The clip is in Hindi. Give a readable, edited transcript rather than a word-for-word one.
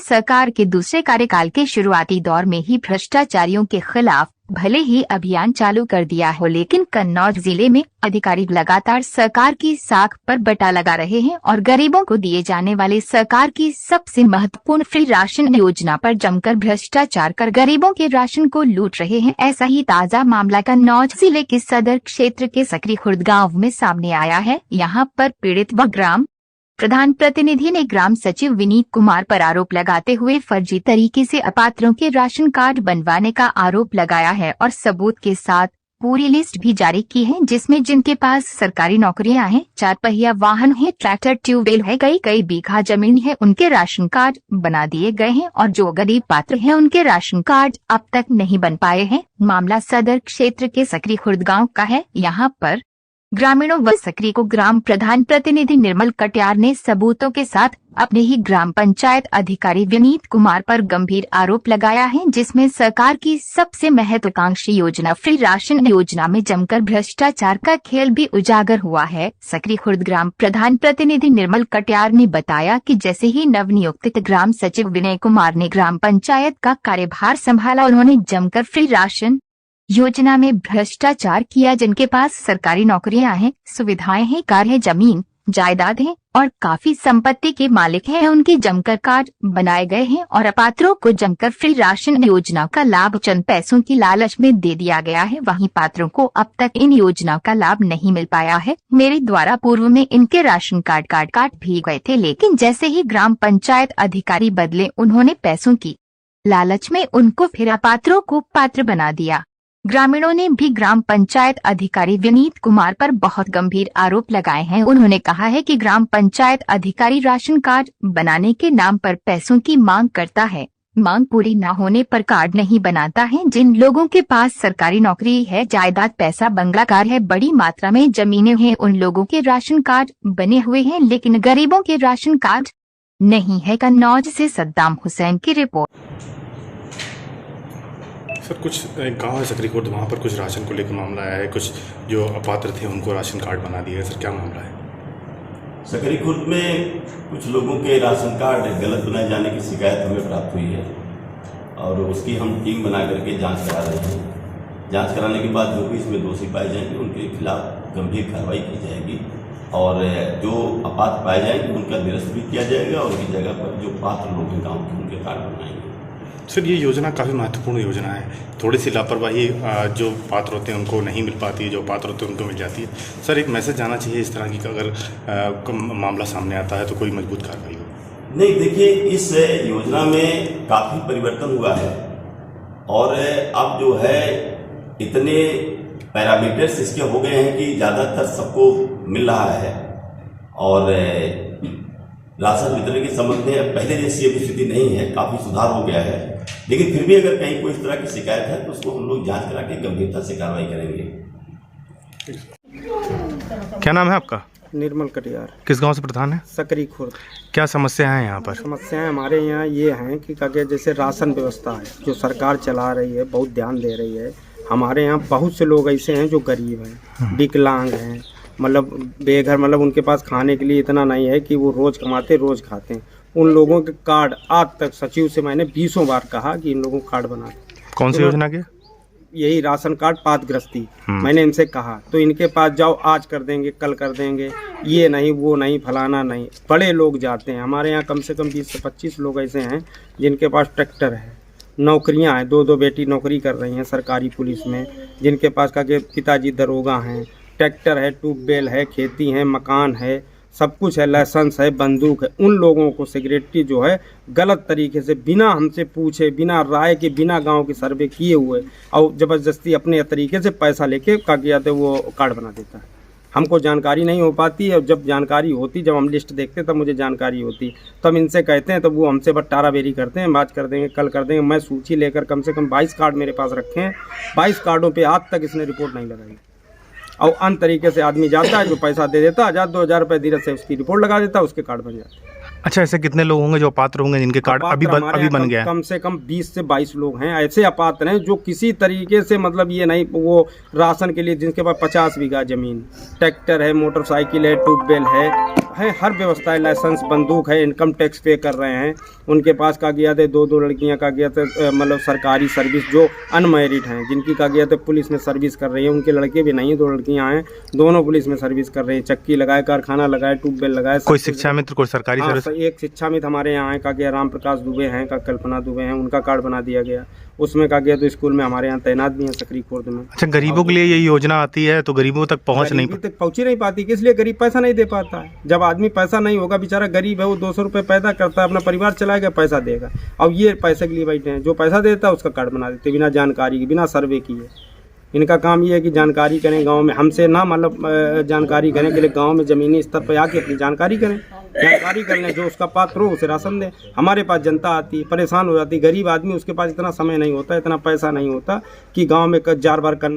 सरकार के दूसरे कार्यकाल के शुरुआती दौर में ही भ्रष्टाचारियों के खिलाफ भले ही अभियान चालू कर दिया हो, लेकिन कन्नौज जिले में अधिकारी लगातार सरकार की साख पर बटा लगा रहे हैं और गरीबों को दिए जाने वाले सरकार की सबसे महत्वपूर्ण फ्री राशन योजना पर जमकर भ्रष्टाचार कर गरीबों के राशन को लूट रहे हैं। ऐसा ही ताज़ा मामला कन्नौज जिले के सदर क्षेत्र के सकरी खुर्द गाँव में सामने आया है। यहाँ पर पीड़ित व ग्राम प्रधान प्रतिनिधि ने ग्राम सचिव विनीत कुमार पर आरोप लगाते हुए फर्जी तरीके से अपात्रों के राशन कार्ड बनवाने का आरोप लगाया है और सबूत के साथ पूरी लिस्ट भी जारी की है, जिसमें जिनके पास सरकारी नौकरियां हैं, 4 पहिया वाहन है, ट्रैक्टर, ट्यूबवेल है, कई बीघा जमीन है, उनके राशन कार्ड बना दिए गए हैं और जो गरीब पात्र हैं उनके राशन कार्ड अब तक नहीं बन पाए हैं। मामला सदर क्षेत्र के सकरी खुर्द गाँव का है। यहाँ पर ग्रामीणों व सकरी को ग्राम प्रधान प्रतिनिधि निर्मल कटियार ने सबूतों के साथ अपने ही ग्राम पंचायत अधिकारी विनीत कुमार पर गंभीर आरोप लगाया है, जिसमें सरकार की सबसे महत्वाकांक्षी योजना फ्री राशन योजना में जमकर भ्रष्टाचार का खेल भी उजागर हुआ है। सकरी खुर्द ग्राम प्रधान प्रतिनिधि निर्मल कटियार ने बताया कि जैसे ही नवनियुक्त ग्राम सचिव विनय कुमार ने ग्राम पंचायत का कार्यभार संभाला, उन्होंने जमकर फ्री राशन योजना में भ्रष्टाचार किया। जिनके पास सरकारी नौकरियां हैं, सुविधाएं हैं, कार है, जमीन जायदाद है और काफी संपत्ति के मालिक हैं, उनके जमकर कार्ड बनाए गए हैं और अपात्रों को जमकर फ्री राशन योजना का लाभ चंद पैसों की लालच में दे दिया गया है। वहीं पात्रों को अब तक इन योजना का लाभ नहीं मिल पाया है। मेरे द्वारा पूर्व में इनके राशन कार्ड काट भी गए थे, लेकिन जैसे ही ग्राम पंचायत अधिकारी बदले, उन्होंने पैसों की लालच में उनको फिर अपात्रों को पात्र बना दिया। ग्रामीणों ने भी ग्राम पंचायत अधिकारी विनीत कुमार पर बहुत गंभीर आरोप लगाए हैं। उन्होंने कहा है कि ग्राम पंचायत अधिकारी राशन कार्ड बनाने के नाम पर पैसों की मांग करता है, मांग पूरी न होने पर कार्ड नहीं बनाता है। जिन लोगों के पास सरकारी नौकरी है, जायदाद, पैसा, बंगला, कार है, बड़ी मात्रा में जमीनें हैं, उन लोगों के राशन कार्ड बने हुए हैं, लेकिन गरीबों के राशन कार्ड नहीं है। कन्नौज से सद्दाम हुसैन की रिपोर्ट। सर, कुछ गांव है सकरी खुर्द, वहाँ पर कुछ राशन को लेकर मामला आया है। कुछ जो अपात्र थे उनको राशन कार्ड बना दिया है। सर, क्या मामला है? सकरी खुर्द में कुछ लोगों के राशन कार्ड गलत बनाए जाने की शिकायत हमें प्राप्त हुई है और उसकी हम टीम बना करके जांच करा रहे हैं। जांच कराने के बाद जो भी इसमें दोषी पाए जाएंगे उनके खिलाफ गंभीर कार्रवाई की जाएगी और जो अपात्र पाए जाएंगे उनका निरस्त भी किया जाएगा और उनकी जगह पर जो पात्र लोग हैं गाँव के उनके कार्ड बनाएंगे। सर, ये योजना काफ़ी महत्वपूर्ण योजना है। थोड़ी सी लापरवाही जो पात्र होते हैं उनको नहीं मिल पाती है, जो पात्र होते हैं उनको मिल जाती है। सर, एक मैसेज जाना चाहिए इस तरह की, अगर मामला सामने आता है तो कोई मजबूत कार्रवाई हो। नहीं, देखिए, इस योजना में काफ़ी परिवर्तन हुआ है और अब जो है इतने पैरामीटर्स इसके हो गए हैं कि ज़्यादातर सबको मिल रहा है और राशन वितरण के संबंध में पहले जैसी अभी स्थिति नहीं है, काफ़ी सुधार हो गया है। लेकिन फिर भी अगर कहीं कोई इस तरह की शिकायत है तो उसको हम लोग जांच करा के गंभीरता से कार्रवाई करेंगे। क्या नाम है आपका? निर्मल कटियार। किस गांव से प्रधान है? सकरी खुर्द। क्या समस्या है यहाँ पर? समस्याएं हमारे यहाँ ये हैं कि क्या जैसे राशन व्यवस्था है जो सरकार चला रही है, बहुत ध्यान दे रही है। हमारे यहाँ बहुत से लोग ऐसे हैं जो गरीब हैं, विकलांग हैं, मतलब बेघर, मतलब उनके पास खाने के लिए इतना नहीं है कि वो रोज़ कमाते रोज़ खाते हैं। उन लोगों के कार्ड आज तक सचिव से मैंने 20 बार कहा कि इन लोगों को कार्ड बना दे। कौन सी योजना के? यही राशन कार्ड पात्रग्रस्ती। मैंने इनसे कहा तो इनके पास जाओ, आज कर देंगे, कल कर देंगे, ये नहीं, वो नहीं, फलाना नहीं। बड़े लोग जाते हैं। हमारे यहाँ कम से कम 20 से 25 लोग ऐसे हैं जिनके पास ट्रैक्टर है, नौकरियां हैं, 2 बेटी नौकरी कर रही हैं सरकारी पुलिस में, जिनके पास का के पिताजी दरोगा हैं, ट्रैक्टर है, ट्यूबवेल है, खेती है, मकान है, सब कुछ है, लाइसेंस है, बंदूक है। उन लोगों को सेक्रेटरी जो है गलत तरीके से बिना हमसे पूछे, बिना राय के, बिना गांव के सर्वे किए हुए और ज़बरदस्ती अपने तरीके से पैसा लेके क्या किया तो वो कार्ड बना देता है। हमको जानकारी नहीं हो पाती है और जब जानकारी होती, जब हम लिस्ट देखते तब मुझे जानकारी होती, तब इनसे कहते हैं, तब वो हमसे बस टाराबेरी करते हैं, बात कर देंगे, कल कर देंगे। मैं सूची लेकर कम से कम 22 कार्ड मेरे पास रखे हैं। 22 कार्डों पे आज तक इसने रिपोर्ट नहीं लगाई और अन तरीके से आदमी जाता है, जो पैसा दे देता है, 2000 रुपये धीरे से उसकी रिपोर्ट लगा देता है, उसके कार्ड बन जाते हैं। अच्छा, ऐसे कितने लोग होंगे जो पात्र होंगे जिनके कार्ड अभी बन गया है? कम से कम 20 से 22 लोग हैं ऐसे अपात्र हैं जो किसी तरीके से, मतलब ये नहीं, वो राशन के लिए जिनके पास 50 बीघा जमीन, ट्रैक्टर है, मोटरसाइकिल है, ट्यूबवेल है, हर व्यवस्था है, लाइसेंस, बंदूक है, इनकम टैक्स पे कर रहे हैं। उनके पास कागजात है, दो लड़कियां कागजात मतलब सरकारी सर्विस, जो अनमैरिड हैं, जिनकी कागजात पुलिस में सर्विस कर रही है, उनके लड़के भी नहीं, 2 लड़कियां हैं, दोनों पुलिस में सर्विस कर रही हैं, चक्की लगाए, कारखाना लगाए, ट्यूबवेल लगाए। कोई शिक्षा मित्र, कोई सरकारी सर्विस? एक शिक्षा मित्र हमारे यहाँ है, कागजात राम प्रकाश दुबे हैं, का कल्पना दुबे हैं, उनका कार्ड बना दिया गया, उसमें कागजात तो स्कूल में हमारे यहाँ तैनात भी हैं सकरी खुर्द में। अच्छा, गरीबों के लिए ये योजना आती है तो गरीबों तक पहुँच नहीं पाती, इसलिए गरीब पैसा नहीं दे पाता है। जब आदमी पैसा नहीं होगा, बेचारा गरीब है, वो 200 रुपये पैदा करता है, अपना परिवार चलाएगा, पैसा देगा। अब ये पैसे के लिए बैठे हैं, जो पैसा देता है उसका कार्ड बना देते बिना जानकारी के, बिना सर्वे किए। इनका काम ये है कि जानकारी करें गांव में, हमसे ना मतलब जानकारी करें के लिए गांव में ज़मीनी स्तर पर आके अपनी जानकारी करें, जानकारी कर लें, जो उसका पात्र हो उसे राशन दें। हमारे पास जनता आती, परेशान हो जाती, गरीब आदमी, उसके पास इतना समय नहीं होता, इतना पैसा नहीं होता कि गाँव में 4 बार करना।